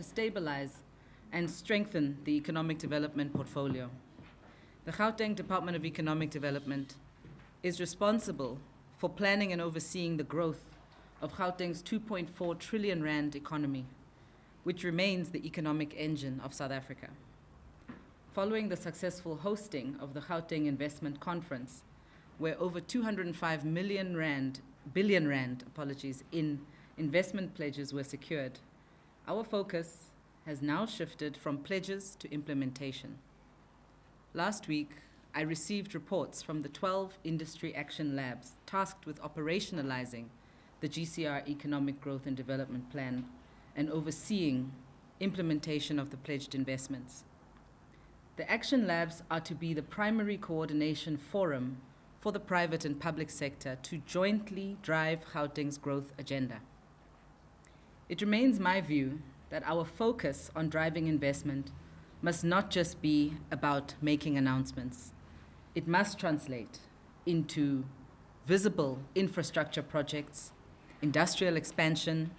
to stabilize and strengthen the economic development portfolio. The Gauteng Department of Economic Development is responsible for planning and overseeing the growth of Gauteng's 2.4 trillion rand economy, which remains the economic engine of South Africa. Following the successful hosting of the Gauteng Investment Conference, where over 205 billion rand in investment pledges were secured, our focus has now shifted from pledges to implementation. Last week, I received reports from the 12 industry action labs tasked with operationalizing the GCR Economic Growth and Development Plan and overseeing implementation of the pledged investments. The action labs are to be the primary coordination forum for the private and public sector to jointly drive Gauteng's growth agenda. It remains my view that our focus on driving investment must not just be about making announcements. It must translate into visible infrastructure projects, industrial expansion,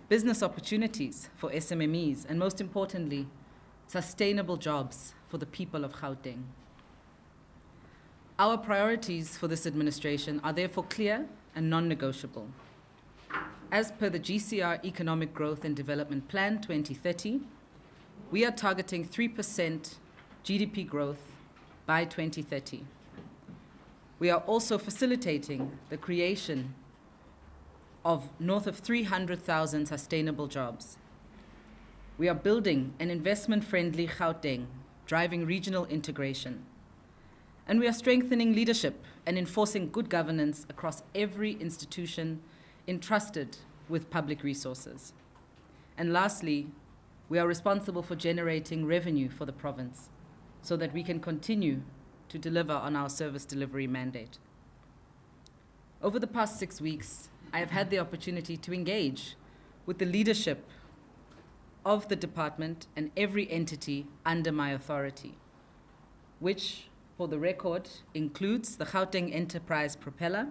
business opportunities for SMMEs, and most importantly, sustainable jobs for the people of Gauteng. Our priorities for this administration are therefore clear and non-negotiable. As per the GCR Economic Growth and Development Plan 2030, we are targeting 3% GDP growth by 2030. We are also facilitating the creation of north of 300,000 sustainable jobs. We are building an investment-friendly Gauteng, driving regional integration. And we are strengthening leadership and enforcing good governance across every institution entrusted with public resources. And lastly, we are responsible for generating revenue for the province so that we can continue to deliver on our service delivery mandate. Over the past 6 weeks, I have had the opportunity to engage with the leadership of the department and every entity under my authority, which, for the record, includes the Gauteng Enterprise Propeller,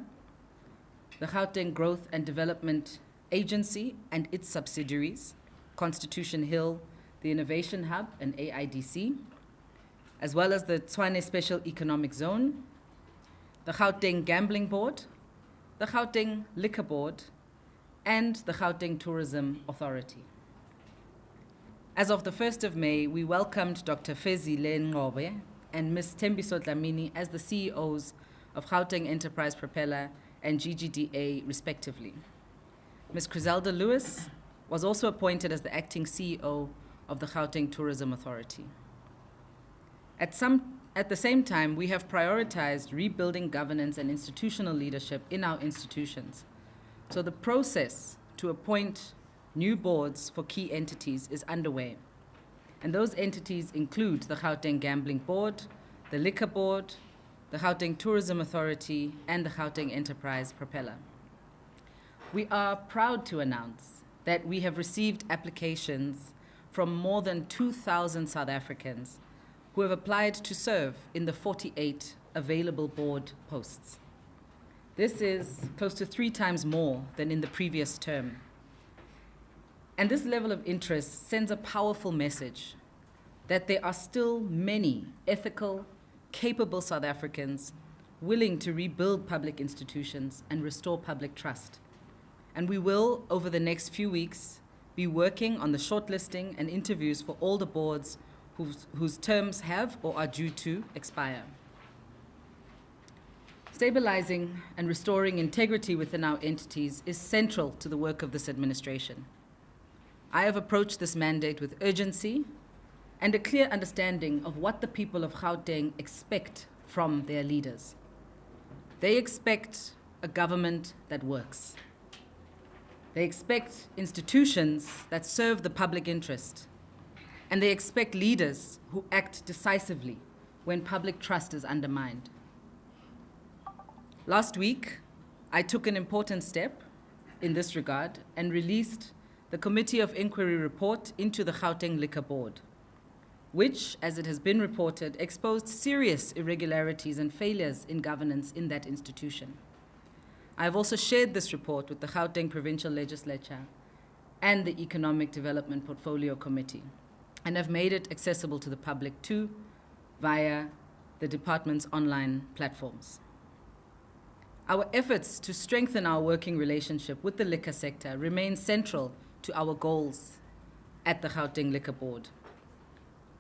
the Gauteng Growth and Development Agency and its subsidiaries, Constitution Hill, the Innovation Hub, and AIDC, as well as the Tshwane Special Economic Zone, the Gauteng Gambling Board, the Gauteng Liquor Board, and the Gauteng Tourism Authority. As of the 1st of May, we welcomed Dr. Fezile Ngobe and Ms. Thembisa as the CEOs of Gauteng Enterprise Propeller and GGDA, respectively. Ms. Griselda Lewis was also appointed as the acting CEO of the Gauteng Tourism Authority. At the same time, we have prioritized rebuilding governance and institutional leadership in our institutions. So the process to appoint new boards for key entities is underway. And those entities include the Gauteng Gambling Board, the Liquor Board, the Gauteng Tourism Authority, and the Gauteng Enterprise Propeller. We are proud to announce that we have received applications from more than 2,000 South Africans who have applied to serve in the 48 available board posts. This is close to 3 times more than in the previous term. And this level of interest sends a powerful message that there are still many ethical, capable South Africans willing to rebuild public institutions and restore public trust. And we will, over the next few weeks, be working on the shortlisting and interviews for all the boards whose terms have or are due to expire. Stabilizing and restoring integrity within our entities is central to the work of this administration. I have approached this mandate with urgency and a clear understanding of what the people of Gauteng expect from their leaders. They expect a government that works. They expect institutions that serve the public interest. And they expect leaders who act decisively when public trust is undermined. Last week, I took an important step in this regard and released the Committee of Inquiry report into the Gauteng Liquor Board, which, as it has been reported, exposed serious irregularities and failures in governance in that institution. I have also shared this report with the Gauteng Provincial Legislature and the Economic Development Portfolio Committee, and have made it accessible to the public too via the department's online platforms. Our efforts to strengthen our working relationship with the liquor sector remain central to our goals at the Gauteng Liquor Board.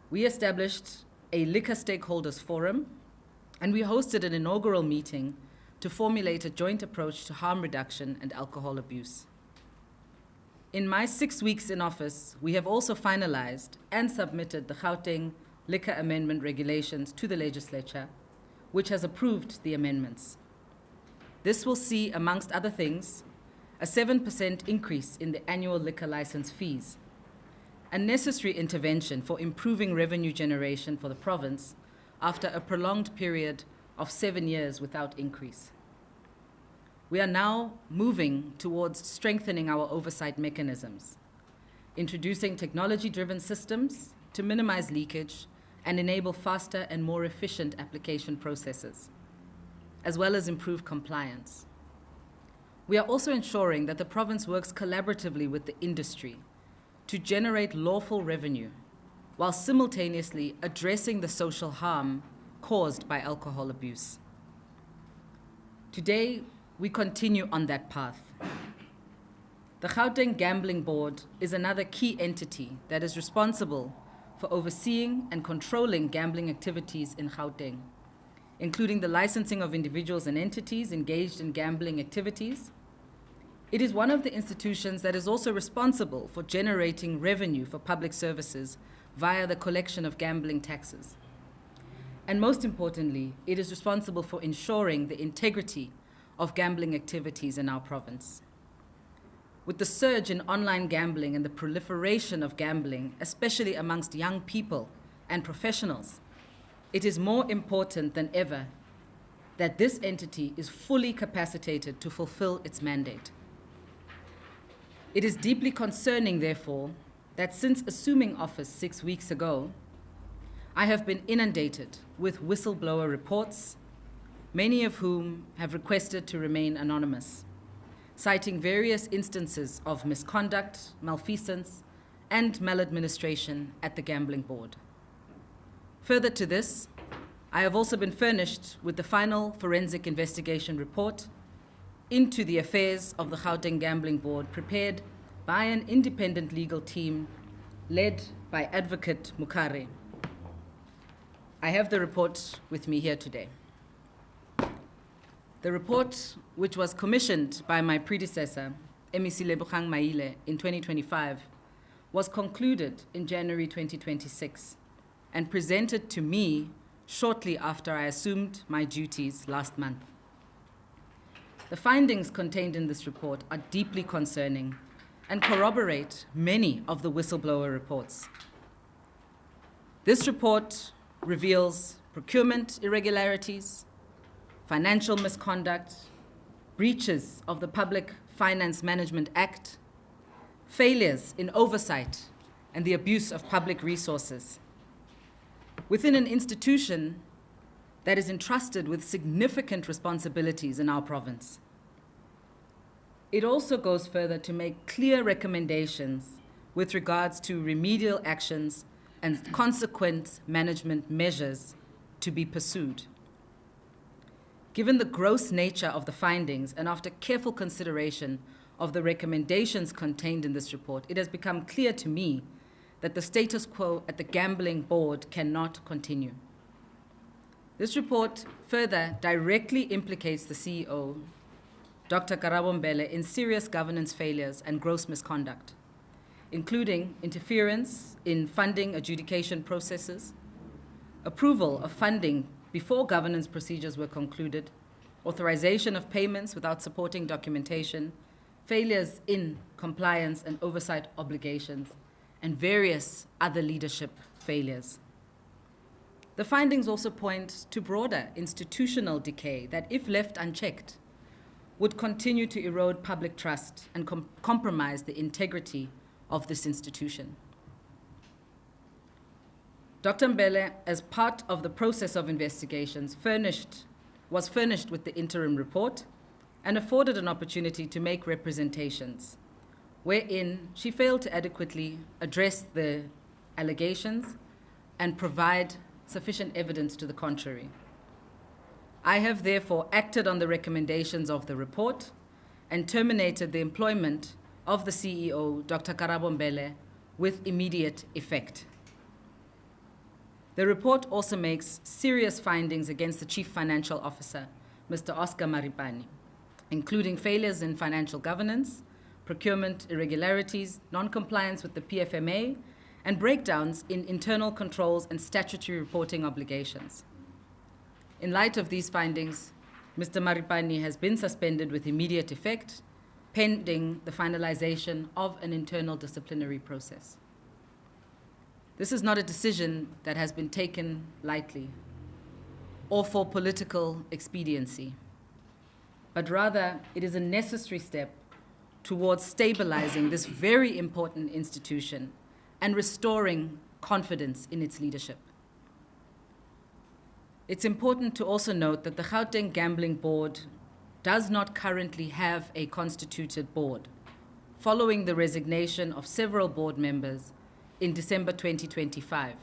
We established a liquor stakeholders forum, and we hosted an inaugural meeting to formulate a joint approach to harm reduction and alcohol abuse. In my 6 weeks in office, we have also finalized and submitted the Gauteng Liquor Amendment Regulations to the legislature, which has approved the amendments. This will see, amongst other things, a 7% increase in the annual liquor license fees, a necessary intervention for improving revenue generation for the province after a prolonged period of 7 years without increase. We are now moving towards strengthening our oversight mechanisms, introducing technology-driven systems to minimize leakage and enable faster and more efficient application processes, as well as improve compliance. We are also ensuring that the province works collaboratively with the industry to generate lawful revenue while simultaneously addressing the social harm caused by alcohol abuse. Today, we continue on that path. The Gauteng Gambling Board is another key entity that is responsible for overseeing and controlling gambling activities in Gauteng, including the licensing of individuals and entities engaged in gambling activities. It is one of the institutions that is also responsible for generating revenue for public services via the collection of gambling taxes. And most importantly, it is responsible for ensuring the integrity of gambling activities in our province. With the surge in online gambling and the proliferation of gambling, especially amongst young people and professionals, it is more important than ever that this entity is fully capacitated to fulfill its mandate. It is deeply concerning, therefore, that since assuming office 6 weeks ago, I have been inundated with whistleblower reports, many of whom have requested to remain anonymous, citing various instances of misconduct, malfeasance, and maladministration at the Gambling Board. Further to this, I have also been furnished with the final forensic investigation report into the affairs of the Gauteng Gambling Board, prepared by an independent legal team led by Advocate Mukare. I have the report with me here today. The report, which was commissioned by my predecessor, MEC Maile, in 2025, was concluded in January 2026 and presented to me shortly after I assumed my duties last month. The findings contained in this report are deeply concerning and corroborate many of the whistleblower reports. This report reveals procurement irregularities, financial misconduct, breaches of the Public Finance Management Act, failures in oversight, and the abuse of public resources within an institution that is entrusted with significant responsibilities in our province. It also goes further to make clear recommendations with regards to remedial actions and consequent management measures to be pursued. Given the gross nature of the findings and after careful consideration of the recommendations contained in this report, it has become clear to me that the status quo at the Gambling Board cannot continue. This report further directly implicates the CEO, Dr. Karabo Mbele, in serious governance failures and gross misconduct, including interference in funding adjudication processes, approval of funding before governance procedures were concluded, authorization of payments without supporting documentation, failures in compliance and oversight obligations, and various other leadership failures. The findings also point to broader institutional decay that, if left unchecked, would continue to erode public trust and compromise the integrity of this institution. Dr. Mbele, as part of the process of investigations, was furnished with the interim report and afforded an opportunity to make representations, wherein she failed to adequately address the allegations and provide sufficient evidence to the contrary. I have therefore acted on the recommendations of the report and terminated the employment of the CEO, Dr. Karabo Mbele, with immediate effect. The report also makes serious findings against the Chief Financial Officer, Mr. Oscar Maripane, including failures in financial governance, procurement irregularities, non-compliance with the PFMA, and breakdowns in internal controls and statutory reporting obligations. In light of these findings, Mr. Maripane has been suspended with immediate effect, pending the finalization of an internal disciplinary process. This is not a decision that has been taken lightly or for political expediency, but rather it is a necessary step towards stabilizing this very important institution and restoring confidence in its leadership. It's important to also note that the Gauteng Gambling Board does not currently have a constituted board, following the resignation of several board members in December 2025.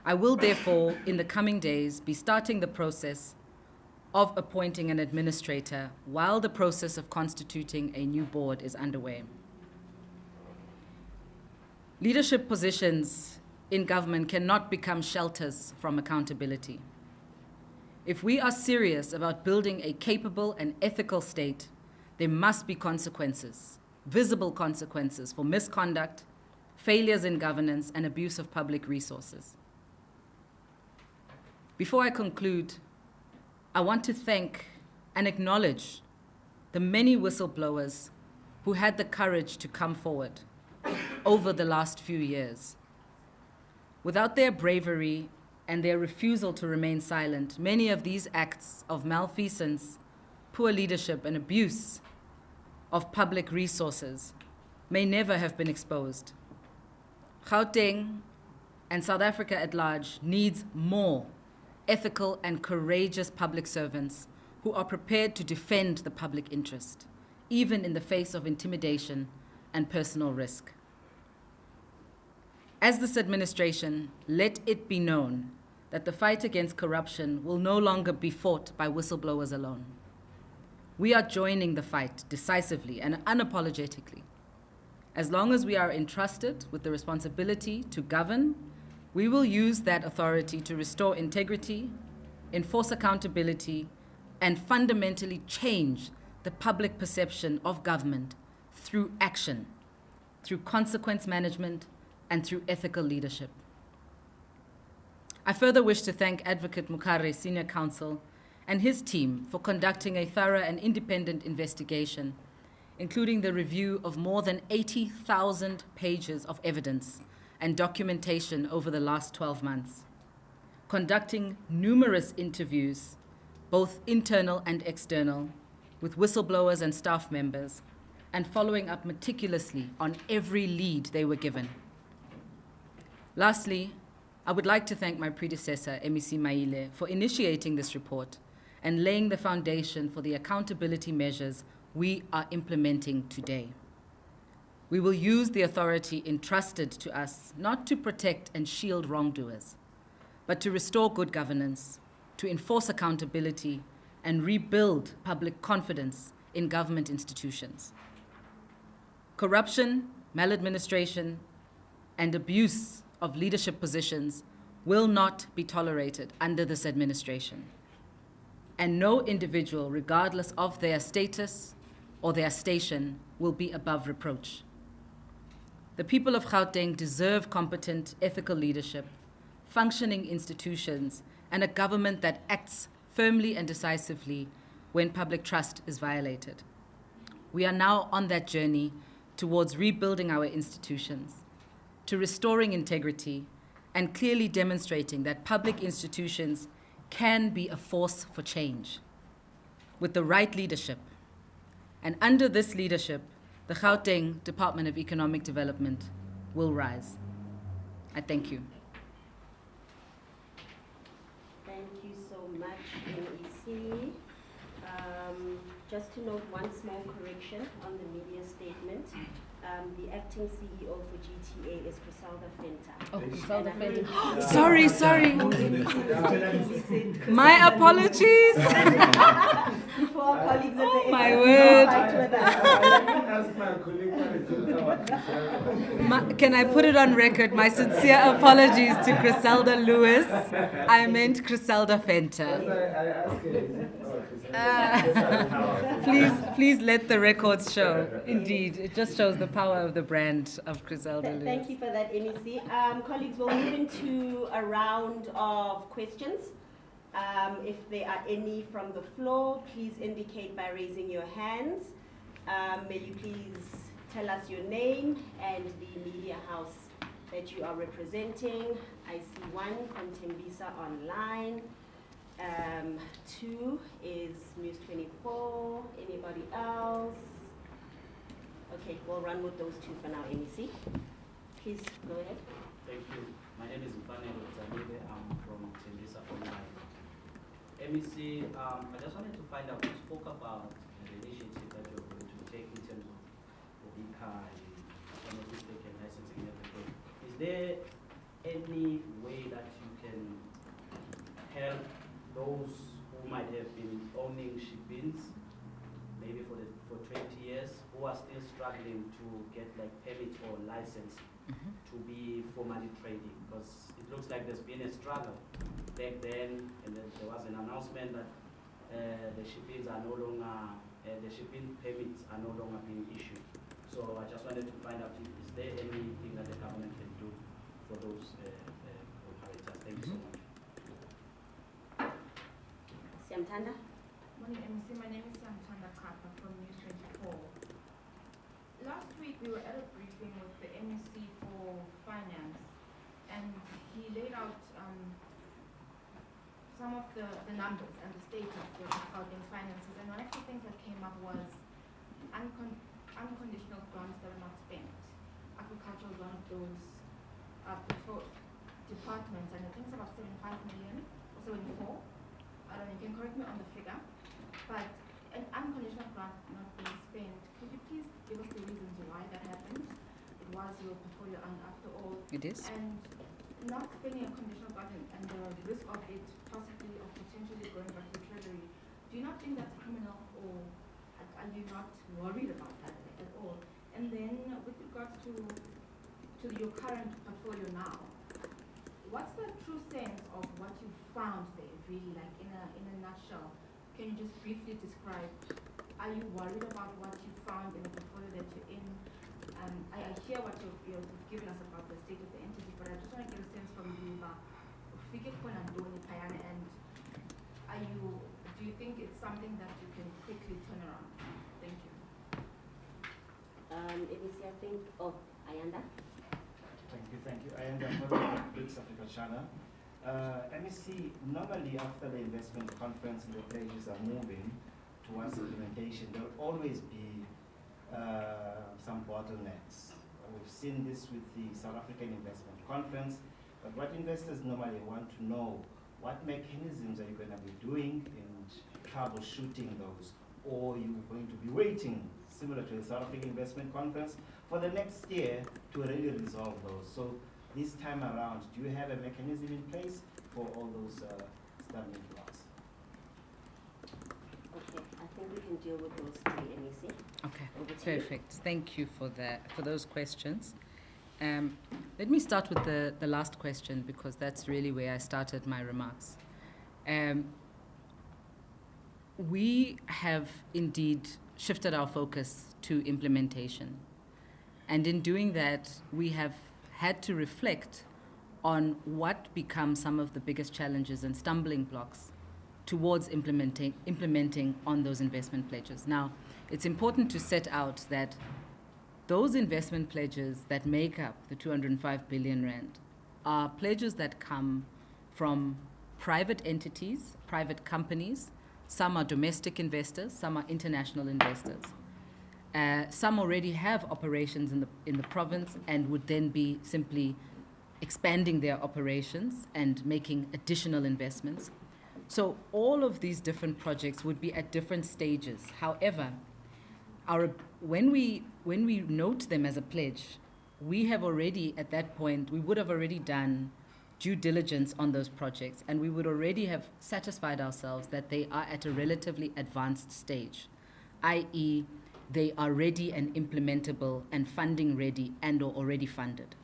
I will therefore, in the coming days, be starting the process of appointing an administrator while the process of constituting a new board is underway. Leadership positions in government cannot become shelters from accountability. If we are serious about building a capable and ethical state, there must be consequences, visible consequences for misconduct, failures in governance, and abuse of public resources. Before I conclude, I want to thank and acknowledge the many whistleblowers who had the courage to come forward over the last few years. Without their bravery and their refusal to remain silent, many of these acts of malfeasance, poor leadership, and abuse of public resources may never have been exposed. Gauteng and South Africa at large needs more ethical and courageous public servants who are prepared to defend the public interest, even in the face of intimidation and personal risk. As this administration, let it be known that the fight against corruption will no longer be fought by whistleblowers alone. We are joining the fight decisively and unapologetically. As long as we are entrusted with the responsibility to govern, we will use that authority to restore integrity, enforce accountability, and fundamentally change the public perception of government through action, through consequence management, and through ethical leadership. I further wish to thank Advocate Mukare, Senior Counsel, and his team for conducting a thorough and independent investigation, including the review of more than 80,000 pages of evidence and documentation over the last 12 months, conducting numerous interviews, both internal and external, with whistleblowers and staff members, and following up meticulously on every lead they were given. Lastly, I would like to thank my predecessor, MEC Maile, for initiating this report and laying the foundation for the accountability measures we are implementing today. We will use the authority entrusted to us not to protect and shield wrongdoers, but to restore good governance, to enforce accountability, and rebuild public confidence in government institutions. Corruption, maladministration, and abuse of leadership positions will not be tolerated under this administration. And no individual, regardless of their status or their station, will be above reproach. The people of Gauteng deserve competent, ethical leadership, functioning institutions, and a government that acts firmly and decisively when public trust is violated. We are now on that journey towards rebuilding our institutions, to restoring integrity, and clearly demonstrating that public institutions can be a force for change with the right leadership. And under this leadership, the Gauteng Department of Economic Development will rise. I thank you. Thank you so much, MEC. Just to note one small correction on the media statement. The acting CEO for GTA is Griselda Venter. Oh, Griselda Venter. Sorry. My apologies. For our colleagues at the My word. Can I put it on record? My sincere apologies to Griselda Lewis. I meant Griselda Venter. Please let the records show. Indeed, it just shows the power of the brand of Griselda Lewis. Thank you for that, MEC. Colleagues, we'll move into a round of questions. If there are any from the floor, please indicate by raising your hands. May you please tell us your name and the media house that you are representing. I see one from Thembisa online. 2 is News 24. Anybody else? Okay, we'll run with those 2 for now, MEC. Please go ahead. Thank you. My name is Mfanelo. Dzanibe. I'm from Thembisa online. MEC, I just wanted to find out, you spoke about the initiative that you're going to take in terms of the car and taking licensing and everything. Is there any way that you can help those who might have been owning ship-ins, maybe for 20 years, who are still struggling to get like permit or license to be formally trading? Because it looks like there's been a struggle back then, and then there was an announcement that the ship-ins are no longer, the shipping permits are no longer being issued. So I just wanted to find out, is there anything that the government can do for those operators? Thank you so much. Siamtanda? Morning, MEC. My name is Mfanelo from News 24. Last week we were at a briefing with the MEC for Finance, and he laid out some of the numbers and the state of the Gauteng finances. And one of the things that came up was unconditional grants that were not spent. Agriculture was one of those departments, and I think it's about 75 million or 74. I don't know, you can correct me on the figure, but an unconditional grant not being spent. Could you please give us the reasons why that happened? It was your portfolio, and after all, It is. And not spending a conditional grant and the risk of it possibly or potentially going back to the treasury. Do you not think that's criminal, or are you not worried about that at all? And then with regards to your current portfolio now, what's the true sense of what you found there, really, like in a nutshell? Can you just briefly describe, are you worried about what you found in the portfolio that you're in? I hear what you've given us about the state of the entity, but I just want to get a sense from you about and do you think it's something that you can quickly turn around? Thank you. MEC, I think, Ayanda? Thank you. Ayanda from Brits Africa Channel. MEC, normally after the investment conference and the pledges are moving towards implementation, there will always be some bottlenecks. We've seen this with the South African Investment Conference, but what investors normally want to know, what mechanisms are you going to be doing in troubleshooting those, or you're going to be waiting, similar to the South African Investment Conference, for the next year to really resolve those. So this time around, do you have a mechanism in place for all those stumbling blocks? Okay, I think we can deal with those 3, MEC. Okay, perfect. Thank you for those questions. Let me start with the last question, because that's really where I started my remarks. We have indeed shifted our focus to implementation. And in doing that, we have had to reflect on what become some of the biggest challenges and stumbling blocks towards implementing on those investment pledges. Now, it's important to set out that those investment pledges that make up the 205 billion rand are pledges that come from private entities, private companies. Some are domestic investors, some are international investors. Some already have operations in the province and would then be simply expanding their operations and making additional investments. So all of these different projects would be at different stages. However, when we note them as a pledge, we have already, at that point, we would have already done due diligence on those projects, and we would already have satisfied ourselves that they are at a relatively advanced stage, i.e., they are ready and implementable and funding ready and or already funded.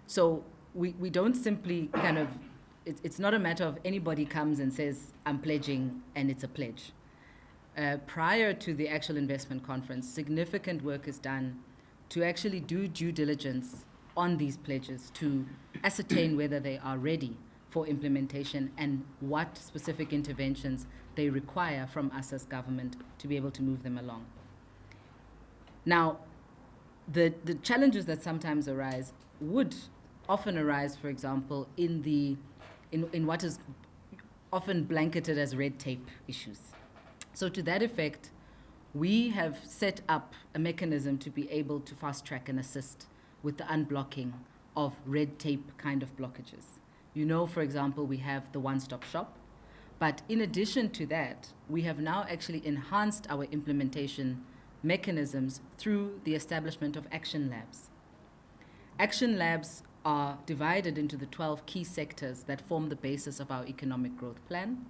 So we don't simply kind of, it's not a matter of anybody comes and says, I'm pledging, and it's a pledge. Prior to the actual investment conference, significant work is done to actually do due diligence on these pledges to ascertain whether they are ready for implementation and what specific interventions they require from us as government to be able to move them along. Now, the challenges that sometimes arise would often arise, for example, in what is often blanketed as red tape issues. So to that effect, we have set up a mechanism to be able to fast track and assist with the unblocking of red tape kind of blockages. You know, for example, we have the one-stop shop, but in addition to that, we have now actually enhanced our implementation mechanisms through the establishment of action labs. Action labs are divided into the 12 key sectors that form the basis of our economic growth plan.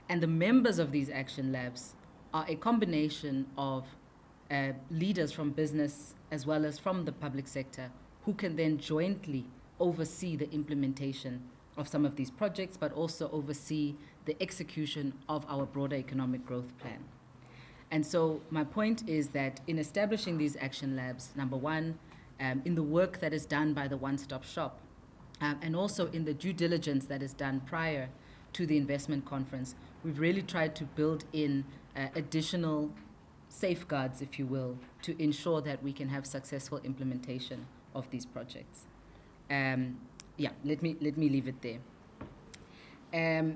And the members of these action labs are a combination of leaders from business as well as from the public sector who can then jointly oversee the implementation of some of these projects, but also oversee the execution of our broader economic growth plan. And so my point is that in establishing these action labs, number one, in the work that is done by the one-stop shop, and also in the due diligence that is done prior to the investment conference, we've really tried to build in additional safeguards, if you will, to ensure that we can have successful implementation of these projects. Let me leave it there.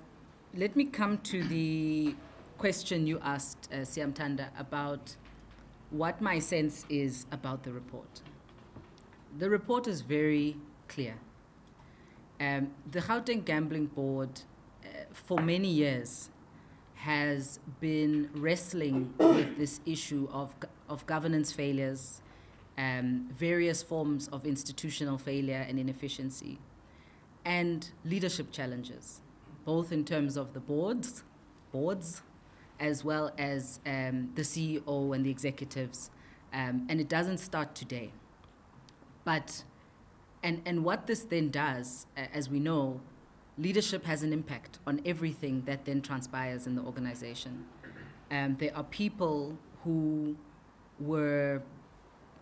Let me come to the question you asked, Siamtanda, about what my sense is about the report. The report is very clear. The Gauteng Gambling Board, for many years, has been wrestling with this issue of governance failures, various forms of institutional failure and inefficiency, and leadership challenges, both in terms of the boards, as well as the CEO and the executives. And it doesn't start today. But, and what this then does, as we know, leadership has an impact on everything that then transpires in the organization. There are people who were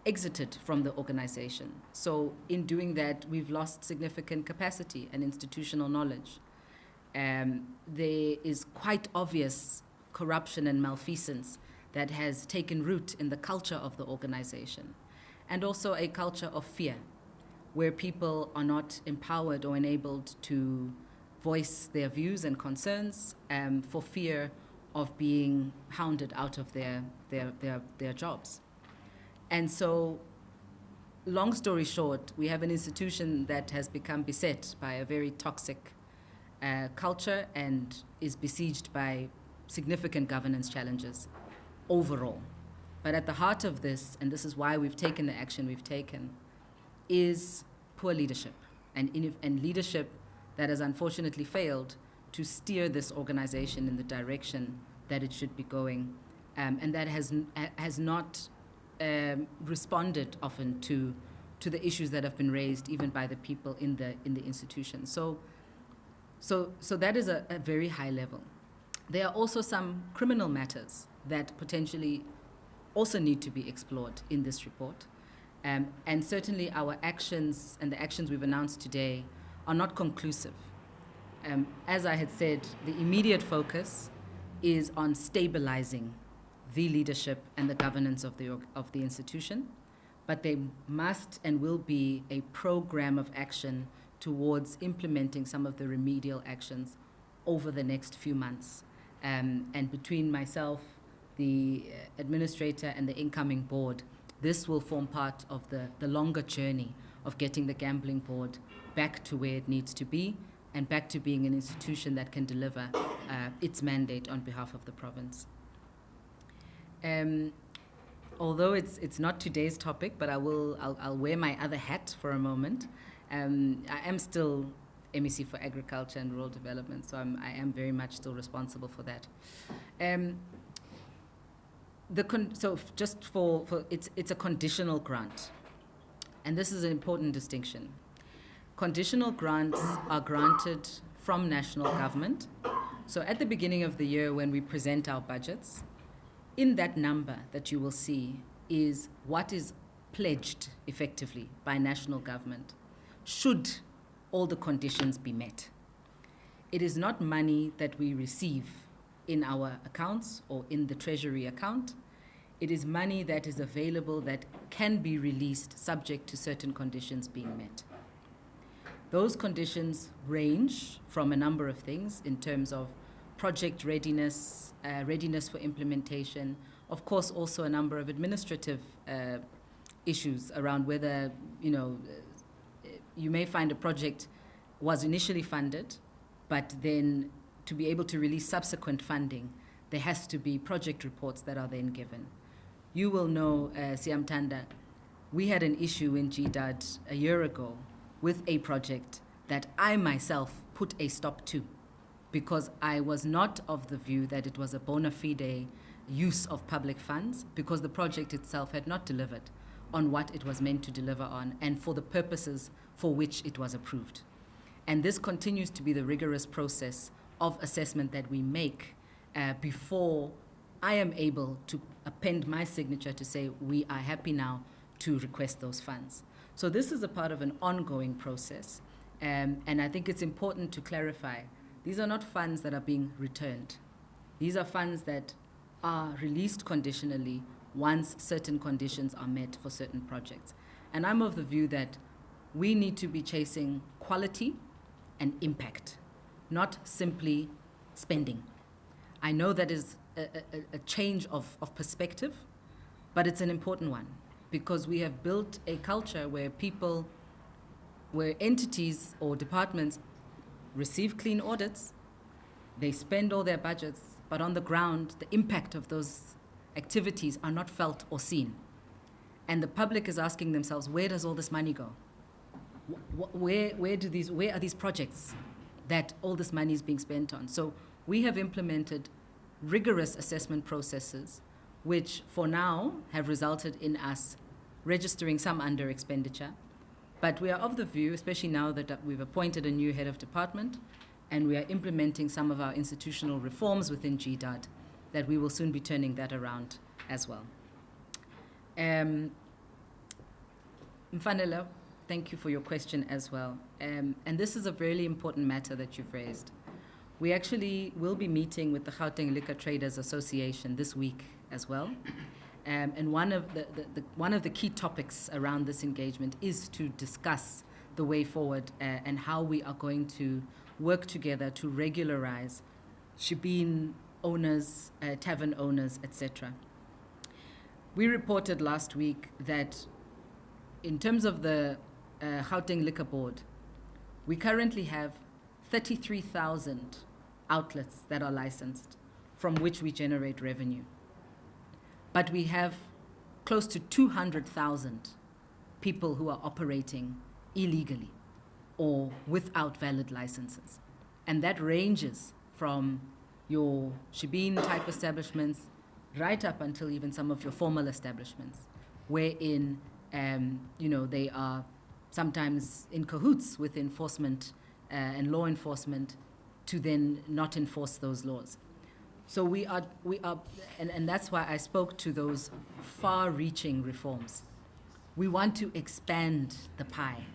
exited from the organization. So in doing that, we've lost significant capacity and institutional knowledge. There is quite obvious corruption and malfeasance that has taken root in the culture of the organization, and also a culture of fear, where people are not empowered or enabled to voice their views and concerns for fear of being hounded out of their jobs. And so, long story short, we have an institution that has become beset by a very toxic culture and is besieged by significant governance challenges overall. But at the heart of this, and this is why we've taken the action we've taken, is poor leadership and leadership that has unfortunately failed to steer this organization in the direction that it should be going, and that has not responded often to the issues that have been raised even by the people in the institution. So that is a very high level. There are also some criminal matters that potentially also need to be explored in this report. And certainly our actions and the actions we've announced today are not conclusive. As I had said, the immediate focus is on stabilizing the leadership and the governance of the institution, but there must and will be a program of action towards implementing some of the remedial actions over the next few months. And between myself, the administrator, and the incoming board, this will form part of the longer journey of getting the gambling board back to where it needs to be, and back to being an institution that can deliver its mandate on behalf of the province. Although it's not today's topic, but I'll wear my other hat for a moment. I am still MEC for Agriculture and Rural Development, so I am very much still responsible for that. It's a conditional grant, and this is an important distinction. Conditional grants are granted from national government. So at the beginning of the year, when we present our budgets, in that number that you will see is what is pledged effectively by national government, should all the conditions be met. It is not money that we receive in our accounts or in the treasury account. It is money that is available that can be released subject to certain conditions being met. Those conditions range from a number of things in terms of project readiness, readiness for implementation, of course also a number of administrative issues around whether, you may find a project was initially funded, but then to be able to release subsequent funding, there has to be project reports that are then given. You will know, Siamtanda, we had an issue in GDAD a year ago with a project that I myself put a stop to because I was not of the view that it was a bona fide use of public funds because the project itself had not delivered on what it was meant to deliver on and for the purposes for which it was approved. And this continues to be the rigorous process of assessment that we make before I am able to append my signature to say we are happy now to request those funds. So this is a part of an ongoing process, and I think it's important to clarify, these are not funds that are being returned. These are funds that are released conditionally once certain conditions are met for certain projects. And I'm of the view that we need to be chasing quality and impact, not simply spending. I know that is a change of perspective, but it's an important one because we have built a culture where where entities or departments receive clean audits, they spend all their budgets, but on the ground, the impact of those activities are not felt or seen. And the public is asking themselves, where does all this money go? Where are these projects that all this money is being spent on? So we have implemented rigorous assessment processes, which for now have resulted in us registering some under expenditure. But we are of the view, especially now that we've appointed a new head of department and we are implementing some of our institutional reforms within GDAD, that we will soon be turning that around as well. Mfanelo, thank you for your question as well. And this is a really important matter that you've raised. We actually will be meeting with the Gauteng Liquor Traders Association this week as well. And one of the key topics around this engagement is to discuss the way forward and how we are going to work together to regularize shebeen owners, tavern owners, etc. We reported last week that in terms of the Gauteng Liquor Board, we currently have 33,000 outlets that are licensed from which we generate revenue. But we have close to 200,000 people who are operating illegally or without valid licenses. And that ranges from your shebeen type establishments right up until even some of your formal establishments, wherein they are sometimes in cahoots with enforcement and law enforcement to then not enforce those laws. So we are, and that's why I spoke to those far-reaching reforms. We want to expand the pie.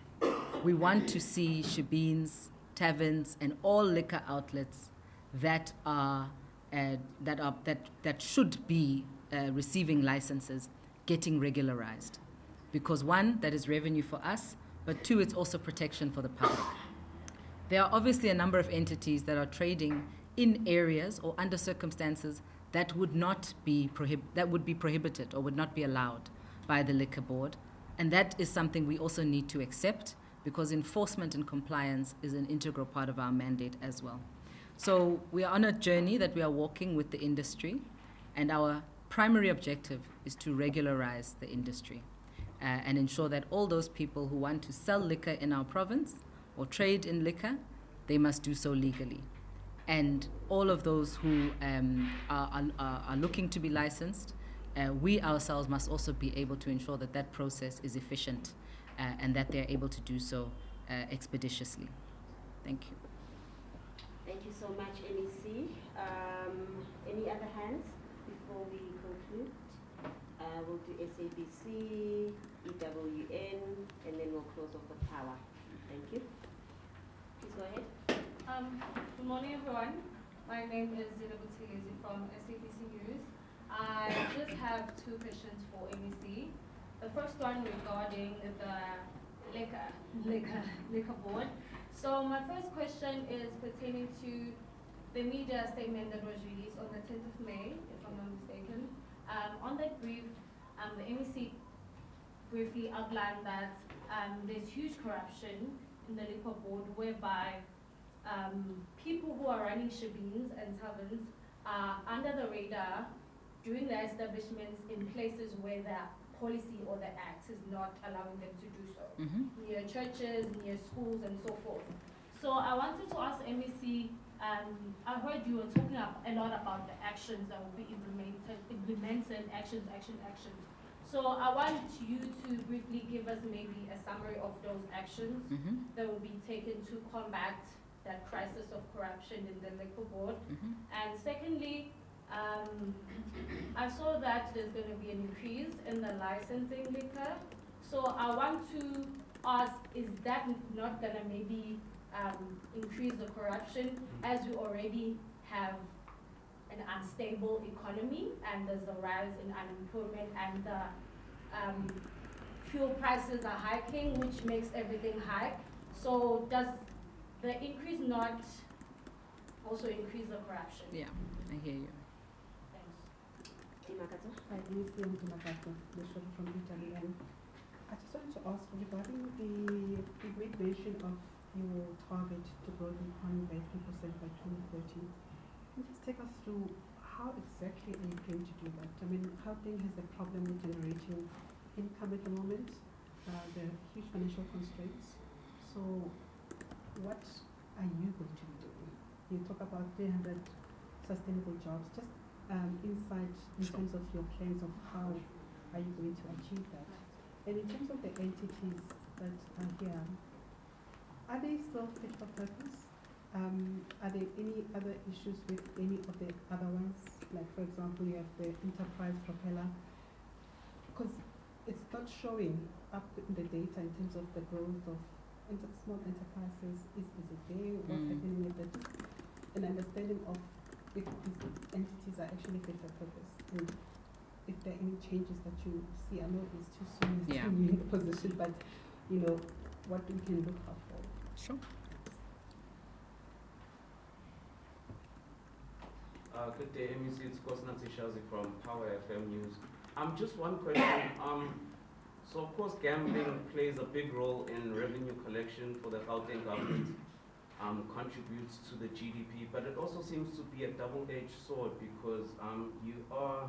We want to see shebeens, taverns, and all liquor outlets that should be receiving licenses getting regularized, because one, that is revenue for us, but two, it's also protection for the public. There are obviously a number of entities that are trading in areas or under circumstances that would be prohibited or would not be allowed by the Liquor Board, and that is something we also need to accept. because enforcement and compliance is an integral part of our mandate as well. So we are on a journey that we are walking with the industry, and our primary objective is to regularize the industry and ensure that all those people who want to sell liquor in our province or trade in liquor, they must do so legally. And all of those who are looking to be licensed, we ourselves must also be able to ensure that that process is efficient and that they're able to do so expeditiously. Thank you. Thank you so much, MEC. Any other hands before we conclude? We'll do SABC, EWN, and then we'll close off with power. Thank you. Please go ahead. Good morning, everyone. My name is Dzanibe from SABC News. I just have two questions for MEC. The first one regarding the liquor board. So my first question is pertaining to the media statement that was released on the 10th of May, if I'm not mistaken. On that brief, the MEC briefly outlined that there's huge corruption in the liquor board, whereby people who are running shebeens and taverns are under the radar doing their establishments in places where their policy or the act is not allowing them to do so, near churches, near schools, and so forth. So I wanted to ask MEC, I heard you were talking a lot about the actions that will be implemented, actions. So I want you to briefly give us maybe a summary of those actions that will be taken to combat that crisis of corruption in the liquor board. And secondly, I saw that there's going to be an increase in the licensing liquor. So I want to ask, is that not going to maybe increase the corruption, as we already have an unstable economy and there's a rise in unemployment and the fuel prices are hiking, which makes everything high. So does the increase not also increase the corruption? Yeah, I hear you. Thanks. Hi, I'm from EWN. I just wanted to ask regarding the great mention of your target to grow the economy by 3% by 2030. Can you just take us through how exactly are you going to do that? I mean, Gauteng has a problem with generating income at the moment. There are huge financial constraints. So what are you going to be doing? You talk about 300 sustainable jobs. Just insight in terms of your plans of how are you going to achieve that? And in terms of the entities that are here, are they still fit for purpose? Are there any other issues with any of the other ones? Like, for example, you have the enterprise propeller. Because it's not showing up in the data in terms of the growth of small enterprises. Is it there? What's happening with it? An understanding of if these entities are actually fit for purpose, and if there are any changes that you see. I know it's too soon to be in the position, but you know what we can look out for. Sure. Good day, MEC. It's Kosnati Shazi from Power FM News. Just one question. So of course, gambling plays a big role in revenue collection for the Gauteng government. Contributes to the GDP, but it also seems to be a double-edged sword because you are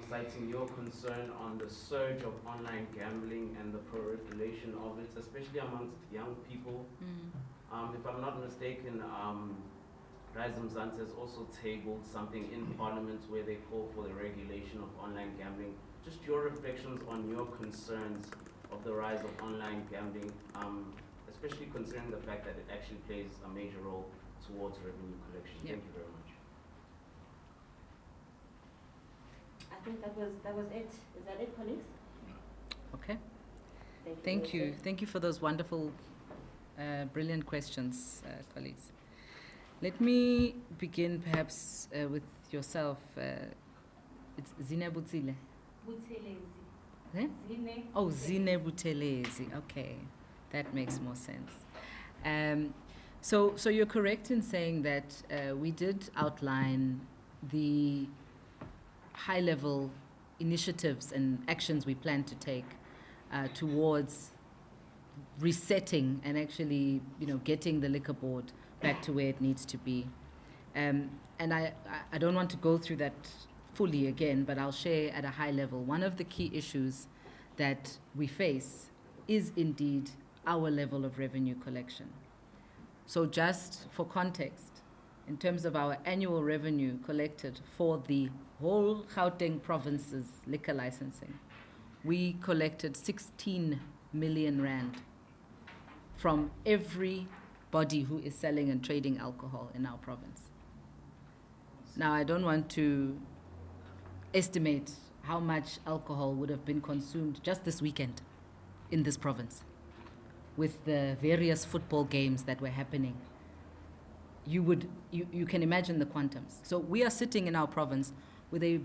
citing your concern on the surge of online gambling and the proliferation of it, especially amongst young people. If I'm not mistaken, Rise Mzansi has also tabled something in Parliament where they call for the regulation of online gambling. Just your reflections on your concerns of the rise of online gambling, especially considering the fact that it actually plays a major role towards revenue collection. Thank you very much. I think that was it. Is that it, colleagues? Okay. Thank you. Thank you for those wonderful, brilliant questions, colleagues. Let me begin perhaps with yourself. It's Zine Butsile. Buthelezi. Eh? Zine. Oh, Zine Buthelezi. Okay, that makes more sense. So you're correct in saying that we did outline the high-level initiatives and actions we plan to take towards resetting and actually, getting the liquor board back to where it needs to be. And I don't want to go through that fully again, but I'll share at a high level. One of the key issues that we face is indeed our level of revenue collection. So just for context, in terms of our annual revenue collected for the whole Gauteng province's liquor licensing, we collected 16 million rand from everybody who is selling and trading alcohol in our province. Now, I don't want to estimate how much alcohol would have been consumed just this weekend in this province with the various football games that were happening. You can imagine the quantums. So we are sitting in our province with a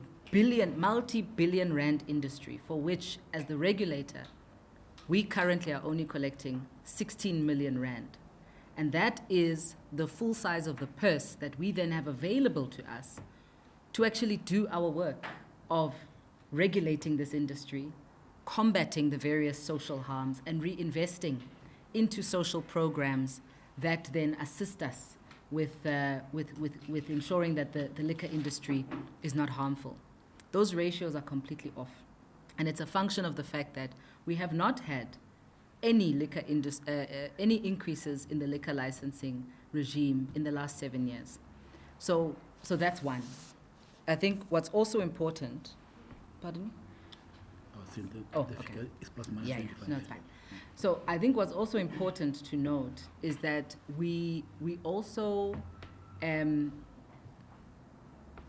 multi-billion rand industry for which, as the regulator, we currently are only collecting 16 million rand. And that is the full size of the purse that we then have available to us to actually do our work of regulating this industry, combating the various social harms, and reinvesting into social programs that then assist us with ensuring that the liquor industry is not harmful. Those ratios are completely off. And it's a function of the fact that we have not had any any increases in the liquor licensing regime in the last 7 years. So that's one. I think what's also important, pardon me? Okay. Yeah, no, it's fine. So I think what's also important to note is that we also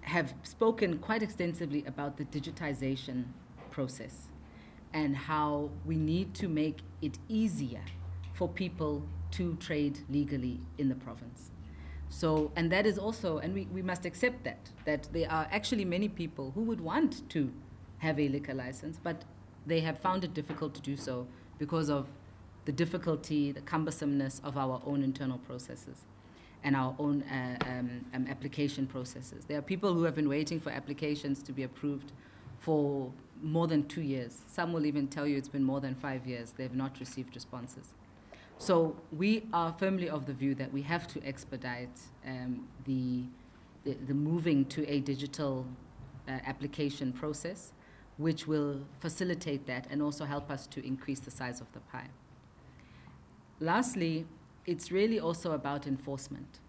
have spoken quite extensively about the digitization process and how we need to make it easier for people to trade legally in the province. So, and that is also, and we must accept that there are actually many people who would want to have a liquor license, but they have found it difficult to do so because of the difficulty, the cumbersomeness of our own internal processes and our own application processes. There are people who have been waiting for applications to be approved for more than 2 years. Some will even tell you it's been more than 5 years. They have not received responses. So we are firmly of the view that we have to expedite the moving to a digital application process, which will facilitate that and also help us to increase the size of the pie. Lastly, it's really also about enforcement.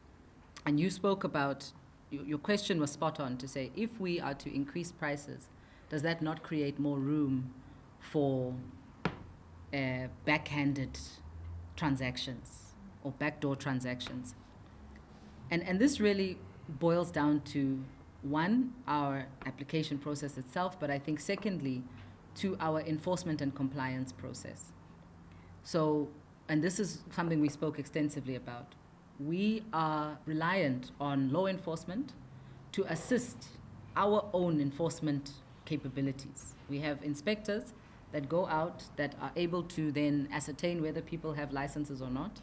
And you spoke about, your question was spot on to say, if we are to increase prices, does that not create more room for backhanded transactions or backdoor transactions? And this really boils down to, one, our application process itself, but I think secondly, to our enforcement and compliance process. So, and this is something we spoke extensively about. We are reliant on law enforcement to assist our own enforcement capabilities. We have inspectors that go out that are able to then ascertain whether people have licenses or not.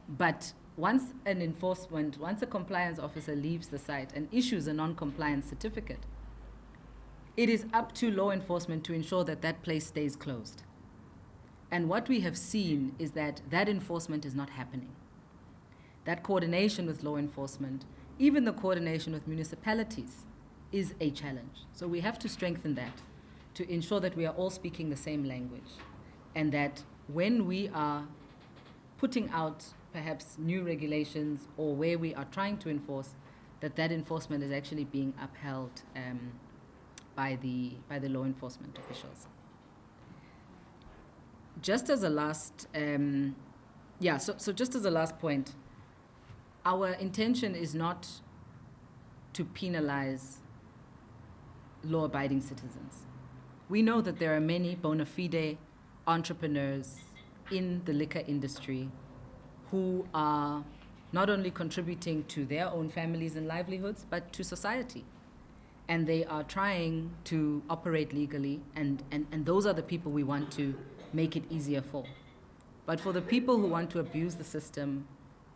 But once a compliance officer leaves the site and issues a non-compliance certificate, it is up to law enforcement to ensure that that place stays closed. And what we have seen is that enforcement is not happening. That coordination with law enforcement, even the coordination with municipalities, is a challenge. So we have to strengthen that to ensure that we are all speaking the same language, and that when we are putting out perhaps new regulations or where we are trying to enforce, that enforcement is actually being upheld by the law enforcement officials. Just as a last, so just as a last point, our intention is not to penalize law-abiding citizens. We know that there are many bona fide entrepreneurs in the liquor industry who are not only contributing to their own families and livelihoods, but to society. And they are trying to operate legally, and those are the people we want to make it easier for. But for the people who want to abuse the system,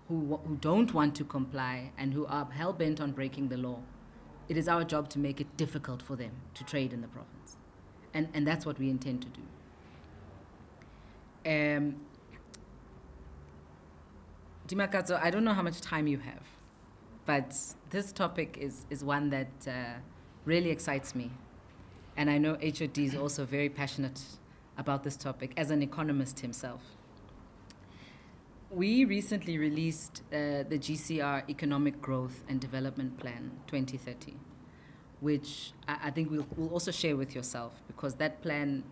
who don't want to comply, and who are hell-bent on breaking the law, it is our job to make it difficult for them to trade in the province. And that's what we intend to do. Dimakazo, I don't know how much time you have, but this topic is one that really excites me. And I know HOD is also very passionate about this topic as an economist himself. We recently released the GCR Economic Growth and Development Plan 2030, which I think we'll also share with yourself, because that plan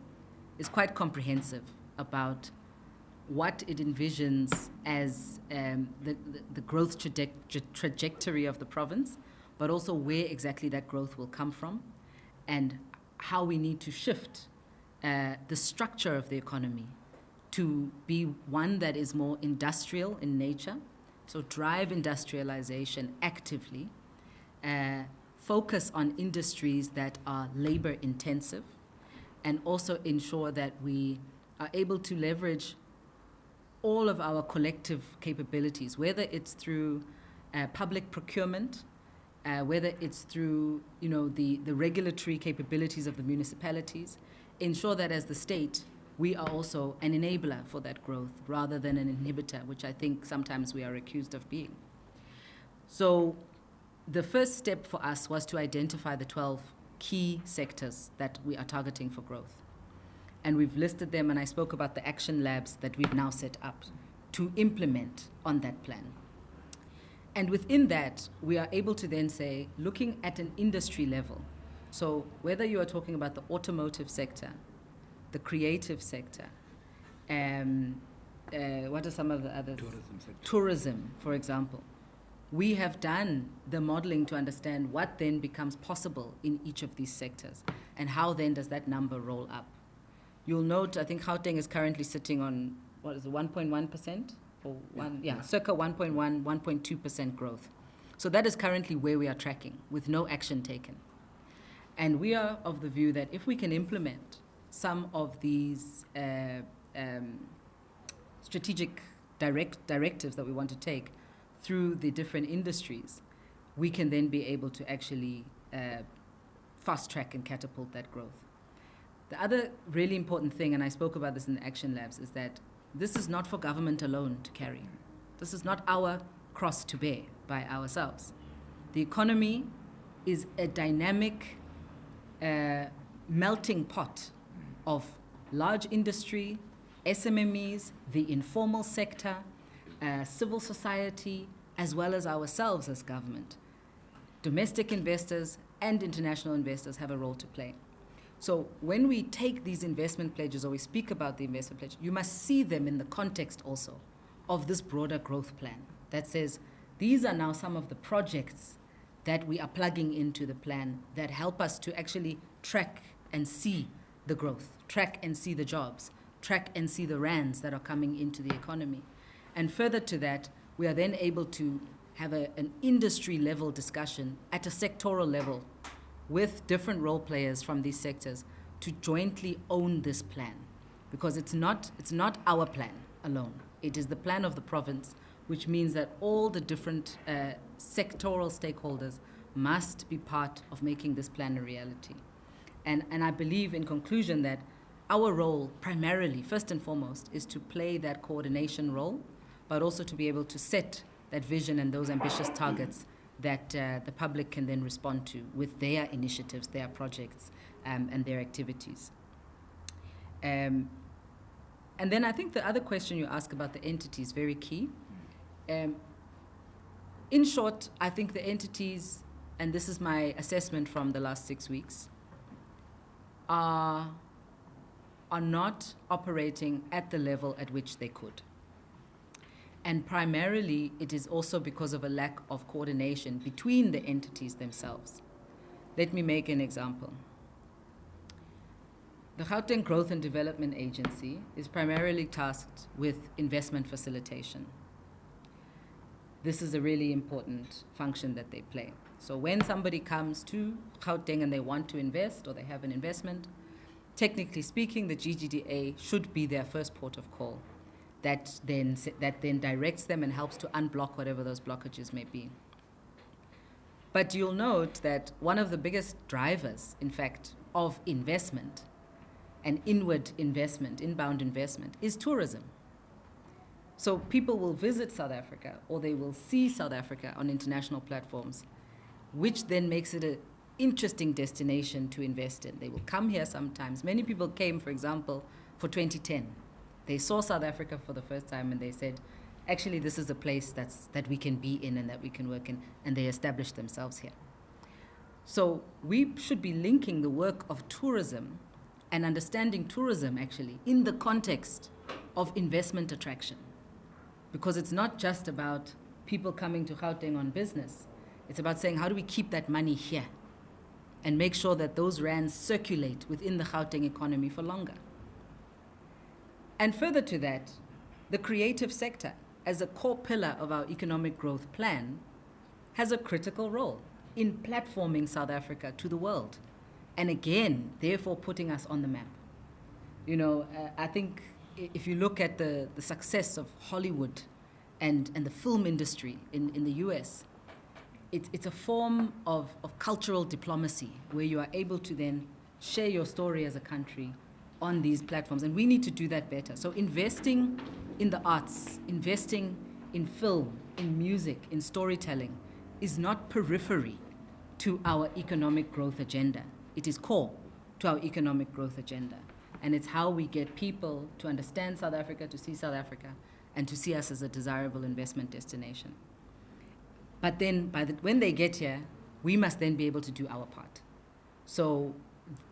is quite comprehensive about what it envisions as the growth trajectory of the province, but also where exactly that growth will come from, and how we need to shift the structure of the economy to be one that is more industrial in nature, so drive industrialization actively, focus on industries that are labor intensive, and also ensure that we are able to leverage all of our collective capabilities, whether it's through public procurement, whether it's through the regulatory capabilities of the municipalities, ensure that as the state, we are also an enabler for that growth rather than an inhibitor, which I think sometimes we are accused of being. So the first step for us was to identify the 12 key sectors that we are targeting for growth. And we've listed them, and I spoke about the action labs that we've now set up to implement on that plan. And within that, we are able to then say, looking at an industry level, so whether you are talking about the automotive sector, the creative sector, what are some of the others? Tourism sector. Tourism, for example. We have done the modeling to understand what then becomes possible in each of these sectors, and how then does that number roll up. You'll note, I think Gauteng is currently sitting on, 1.1%? Or circa 1.1, 1.2% growth. So that is currently where we are tracking with no action taken. And we are of the view that if we can implement some of these strategic directives that we want to take through the different industries, we can then be able to actually fast track and catapult that growth. The other really important thing, and I spoke about this in the action labs, is that this is not for government alone to carry. This is not our cross to bear by ourselves. The economy is a dynamic melting pot of large industry, SMMEs, the informal sector, civil society, as well as ourselves as government. Domestic investors and international investors have a role to play. So when we take these investment pledges, or we speak about the investment pledge, you must see them in the context also of this broader growth plan that says these are now some of the projects that we are plugging into the plan that help us to actually track and see the growth, track and see the jobs, track and see the rands that are coming into the economy. And further to that, we are then able to have an industry level discussion at a sectoral level with different role players from these sectors to jointly own this plan. Because it's not our plan alone. It is the plan of the province, which means that all the different sectoral stakeholders must be part of making this plan a reality. And I believe, in conclusion, that our role primarily, first and foremost, is to play that coordination role, but also to be able to set that vision and those ambitious targets that the public can then respond to with their initiatives, their projects, and their activities. And then I think the other question you ask about the entity is very key. In short, I think the entities, and this is my assessment from the last 6 weeks, are not operating at the level at which they could. And primarily, it is also because of a lack of coordination between the entities themselves. Let me make an example. The Gauteng Growth and Development Agency is primarily tasked with investment facilitation. This is a really important function that they play. So when somebody comes to Gauteng and they want to invest, or they have an investment, technically speaking, the GGDA should be their first port of call. That then directs them and helps to unblock whatever those blockages may be. But you'll note that one of the biggest drivers, in fact, of investment and inward investment, inbound investment, is tourism. So people will visit South Africa, or they will see South Africa on international platforms, which then makes it an interesting destination to invest in. They will come here sometimes. Many people came, for example, for 2010. They saw South Africa for the first time and they said, actually, this is a place that we can be in and that we can work in, and they established themselves here. So we should be linking the work of tourism and understanding tourism, actually, in the context of investment attraction. Because it's not just about people coming to Gauteng on business. It's about saying, how do we keep that money here and make sure that those rands circulate within the Gauteng economy for longer? And further to that, the creative sector, as a core pillar of our economic growth plan, has a critical role in platforming South Africa to the world. And again, therefore putting us on the map. You know, I think if you look at the success of Hollywood and the film industry in the US, it's a form of cultural diplomacy where you are able to then share your story as a country on these platforms. And we need to do that better. So investing in the arts, investing in film, in music, in storytelling is not periphery to our economic growth agenda. It is core to our economic growth agenda. And it's how we get people to understand South Africa, to see South Africa, and to see us as a desirable investment destination. But then when they get here, we must then be able to do our part. So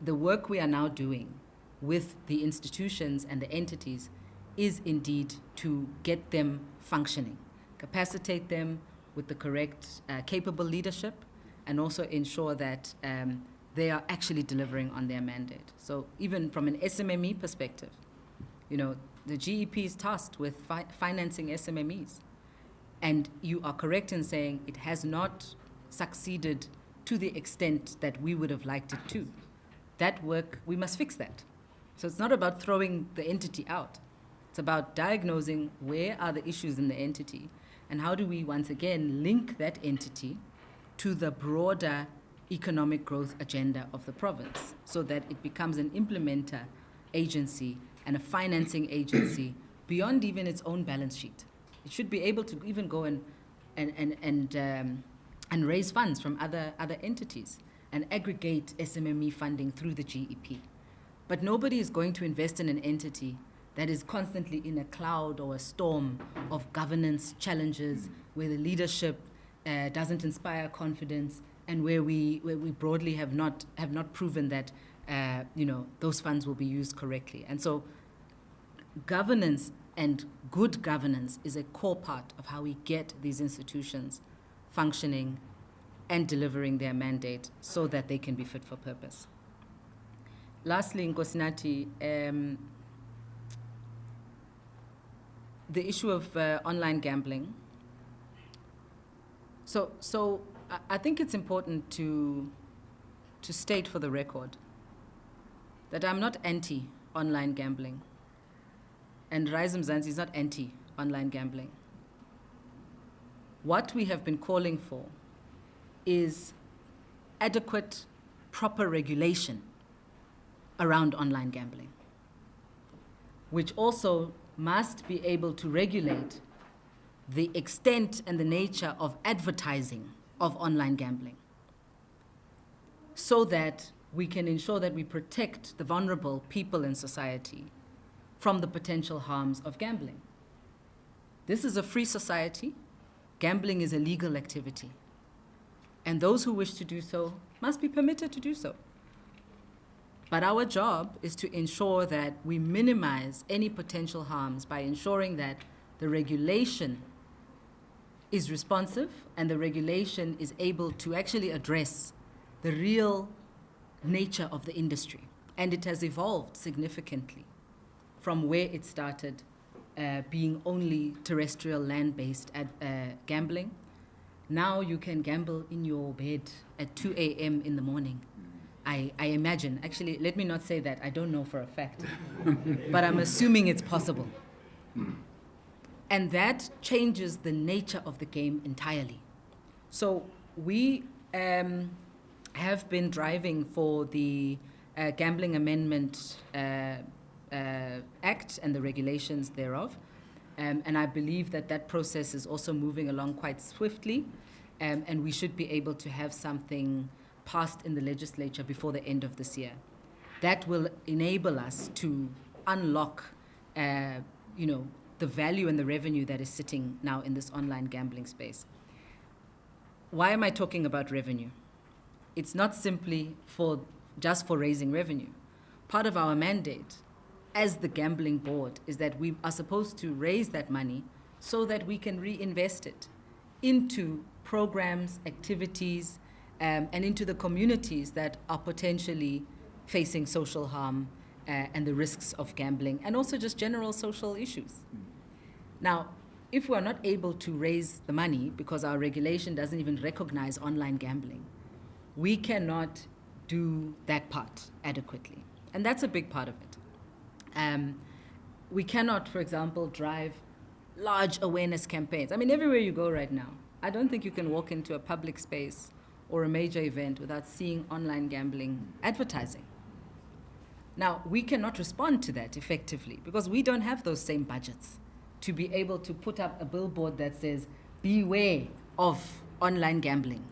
the work we are now doing with the institutions and the entities is indeed to get them functioning, capacitate them with the correct capable leadership, and also ensure that they are actually delivering on their mandate. So even from an SMME perspective, you know, the GEP is tasked with financing SMMEs. And you are correct in saying it has not succeeded to the extent that we would have liked it to. That work, we must fix that. So it's not about throwing the entity out. It's about diagnosing where are the issues in the entity and how do we once again link that entity to the broader economic growth agenda of the province so that it becomes an implementer agency and a financing agency beyond even its own balance sheet. It should be able to even go and raise funds from other entities and aggregate SMME funding through the GEP. But nobody is going to invest in an entity that is constantly in a cloud or a storm of governance challenges, where the leadership doesn't inspire confidence, and where we broadly have not proven that those funds will be used correctly. And so governance and good governance is a core part of how we get these institutions functioning and delivering their mandate so that they can be fit for purpose. Lastly, Nkosinathi, the issue of online gambling. So I think it's important to state for the record that I'm not anti-online gambling. And Rise Mzansi is not anti-online gambling. What we have been calling for is adequate, proper regulation around online gambling, which also must be able to regulate the extent and the nature of advertising of online gambling so that we can ensure that we protect the vulnerable people in society from the potential harms of gambling. This is a free society. Gambling is a legal activity. And those who wish to do so must be permitted to do so. But our job is to ensure that we minimize any potential harms by ensuring that the regulation is responsive and the regulation is able to actually address the real nature of the industry. And it has evolved significantly from where it started being only terrestrial land-based gambling. Now you can gamble in your bed at 2 a.m. in the morning. I imagine, actually, let me not say that, I don't know for a fact, but I'm assuming it's possible. And that changes the nature of the game entirely. So we have been driving for the Gambling Amendment Act and the regulations thereof. And I believe that that process is also moving along quite swiftly, and we should be able to have something passed in the legislature before the end of this year. That will enable us to unlock, the value and the revenue that is sitting now in this online gambling space. Why am I talking about revenue? It's not simply just for raising revenue. Part of our mandate as the gambling board is that we are supposed to raise that money so that we can reinvest it into programs, activities, and into the communities that are potentially facing social harm and the risks of gambling, and also just general social issues. Now, if we're not able to raise the money because our regulation doesn't even recognize online gambling, we cannot do that part adequately. And that's a big part of it. We cannot, for example, drive large awareness campaigns. I mean, everywhere you go right now, I don't think you can walk into a public space or a major event without seeing online gambling advertising. Now, we cannot respond to that effectively because we don't have those same budgets to be able to put up a billboard that says, beware of online gambling,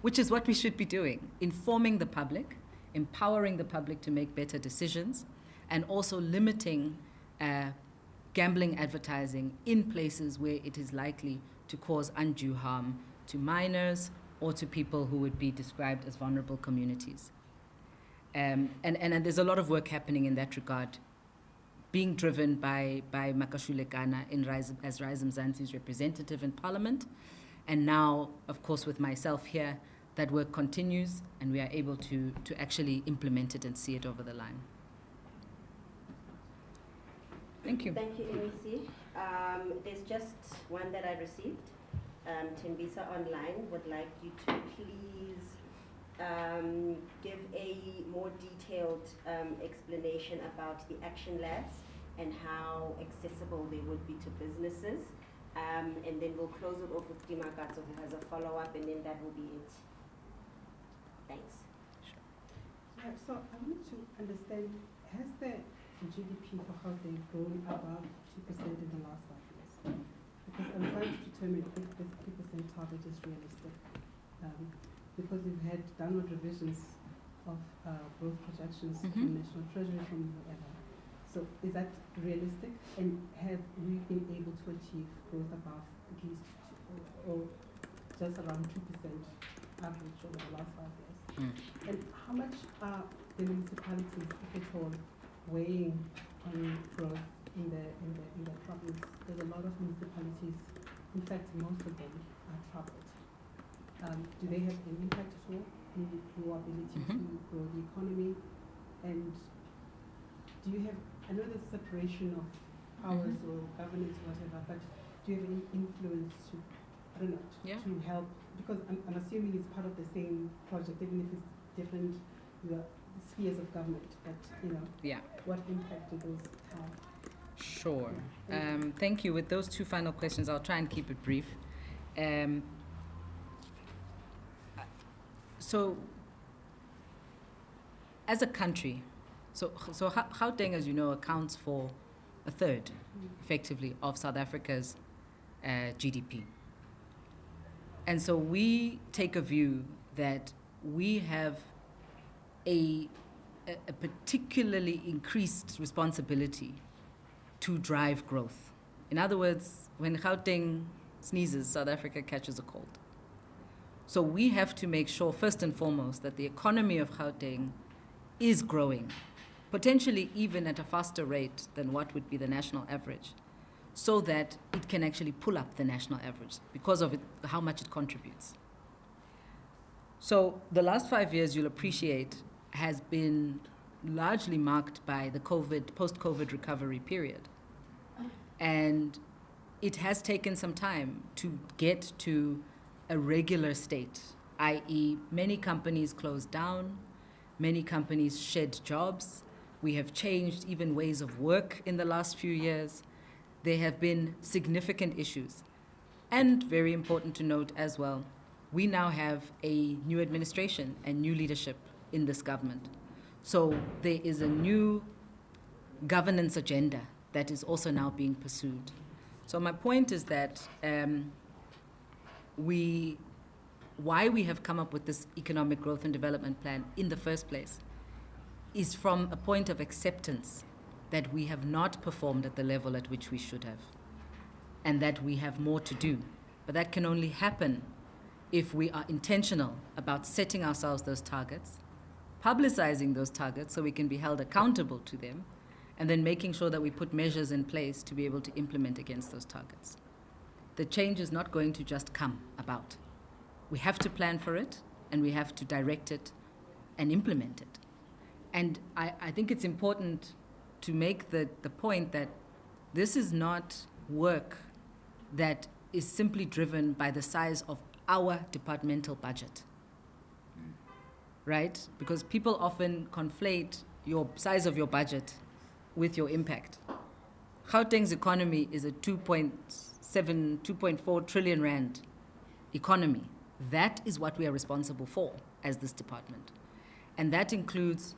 which is what we should be doing, informing the public, empowering the public to make better decisions, and also limiting gambling advertising in places where it is likely to cause undue harm to minors or to people who would be described as vulnerable communities. And there's a lot of work happening in that regard, being driven by Makashulekana as Rise Mzansi's representative in Parliament. And now, of course, with myself here, that work continues and we are able to actually implement it and see it over the line. Thank you. Thank you, MEC. There's just one that I received. Thembisa Online would like you to please give a more detailed explanation about the action labs and how accessible they would be to businesses. And then we'll close it off with Dimakato, who has a follow-up, and then that will be it. Thanks. So I wanted to understand, has the GDP for Gauteng grown above 2% in the last 5 years? Because I'm trying to determine if this 3% target is realistic. Because we've had downward revisions of growth projections from National Treasury, from whatever. So is that realistic? And have we been able to achieve growth above at least or just around 2% average over the last 5 years? And how much are the municipalities, if at all, weighing on growth in the province? There's a lot of municipalities, in fact most of them are troubled. Do they have an impact at all in your ability to grow the economy? And do you have, I know there's separation of powers or governance or whatever, but do you have any influence to, I don't know, to help? Because I'm assuming it's part of the same project, even if it's different spheres of government, but what impact do those have? Sure. Thank you. With those two final questions, I'll try and keep it brief. So, as a country, so Gauteng, as you know, accounts for a third, effectively, of South Africa's GDP. And so we take a view that we have a particularly increased responsibility to drive growth. In other words, when Gauteng sneezes, South Africa catches a cold. So we have to make sure, first and foremost, that the economy of Gauteng is growing, potentially even at a faster rate than what would be the national average, so that it can actually pull up the national average because of how much it contributes. So the last 5 years, you'll appreciate, has been largely marked by the post-COVID recovery period. And it has taken some time to get to a regular state, i.e. many companies closed down, many companies shed jobs. We have changed even ways of work in the last few years. There have been significant issues. And very important to note as well, we now have a new administration and new leadership in this government. So there is a new governance agenda that is also now being pursued. So my point is that why we have come up with this economic growth and development plan in the first place is from a point of acceptance that we have not performed at the level at which we should have, and that we have more to do. But that can only happen if we are intentional about setting ourselves those targets, publicizing those targets so we can be held accountable to them, and then making sure that we put measures in place to be able to implement against those targets. The change is not going to just come about. We have to plan for it, and we have to direct it and implement it. And I think it's important to make the point that this is not work that is simply driven by the size of our departmental budget, right? Because people often conflate your size of your budget with your impact. Gauteng's economy is a 2.4 trillion rand economy. That is what we are responsible for as this department. And that includes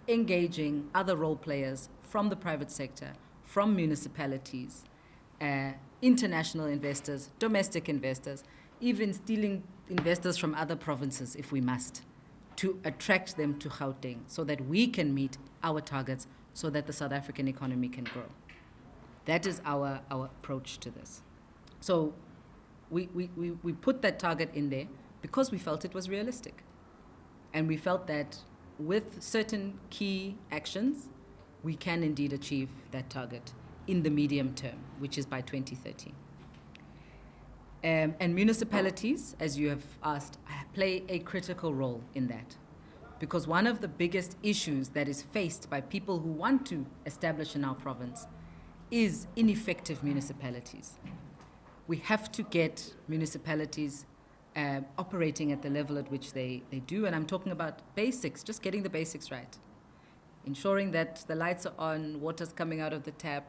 engaging other role players from the private sector, from municipalities, international investors, domestic investors, even stealing investors from other provinces if we must, to attract them to Gauteng so that we can meet our targets so that the South African economy can grow. That is our approach to this. So we put that target in there because we felt it was realistic. And we felt that with certain key actions, we can indeed achieve that target in the medium term, which is by 2030. And municipalities, as you have asked, play a critical role in that. Because one of the biggest issues that is faced by people who want to establish in our province is ineffective municipalities. We have to get municipalities operating at the level at which they do, and I'm talking about basics, just getting the basics right. Ensuring that the lights are on, water's coming out of the tap,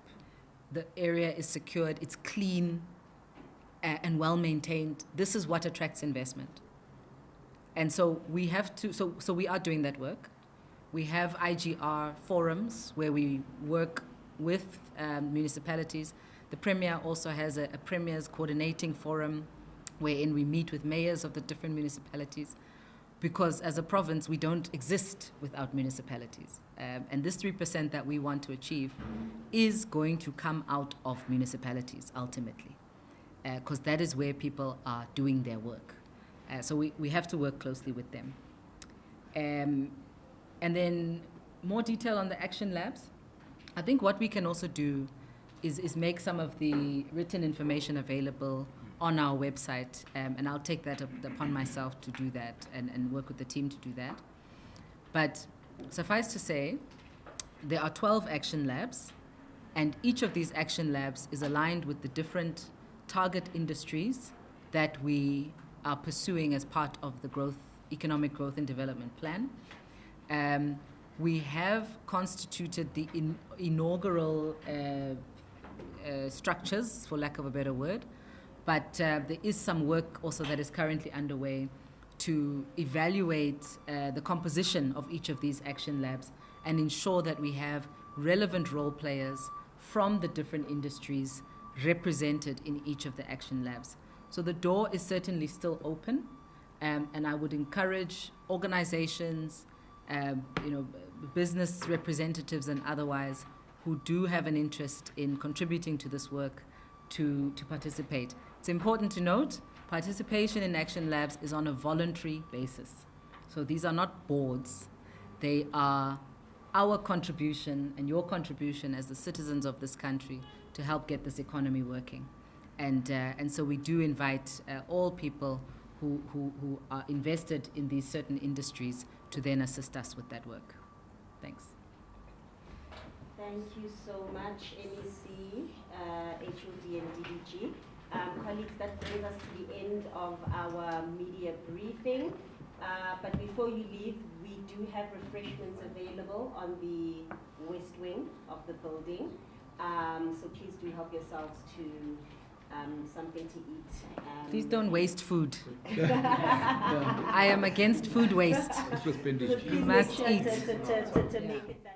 the area is secured, it's clean and well maintained. This is what attracts investment. And so we have to, so we are doing that work. We have IGR forums where we work with municipalities. The Premier also has a Premier's coordinating forum wherein we meet with mayors of the different municipalities, because as a province, we don't exist without municipalities. And this 3% that we want to achieve is going to come out of municipalities ultimately, because that is where people are doing their work. So we have to work closely with them. And then more detail on the action labs. I think what we can also do is make some of the written information available on our website, and I'll take that upon myself to do that and work with the team to do that. But suffice to say, there are 12 action labs, and each of these action labs is aligned with the different target industries that we are pursuing as part of the economic growth and development plan. We have constituted the inaugural structures, for lack of a better word, but there is some work also that is currently underway to evaluate the composition of each of these action labs and ensure that we have relevant role players from the different industries represented in each of the action labs. So the door is certainly still open, and I would encourage organizations, business representatives and otherwise who do have an interest in contributing to this work to participate. It's important to note, participation in action labs is on a voluntary basis. So these are not boards. They are our contribution and your contribution as the citizens of this country to help get this economy working. And so we do invite all people who are invested in these certain industries to then assist us with that work. Thanks. Thank you so much, MEC, HOD and DDG. Colleagues, that brings us to the end of our media briefing. But before you leave, we do have refreshments available on the west wing of the building. So please do help yourselves to something to eat. Please don't waste food. I am against food waste. So please You must make sure eat. to make it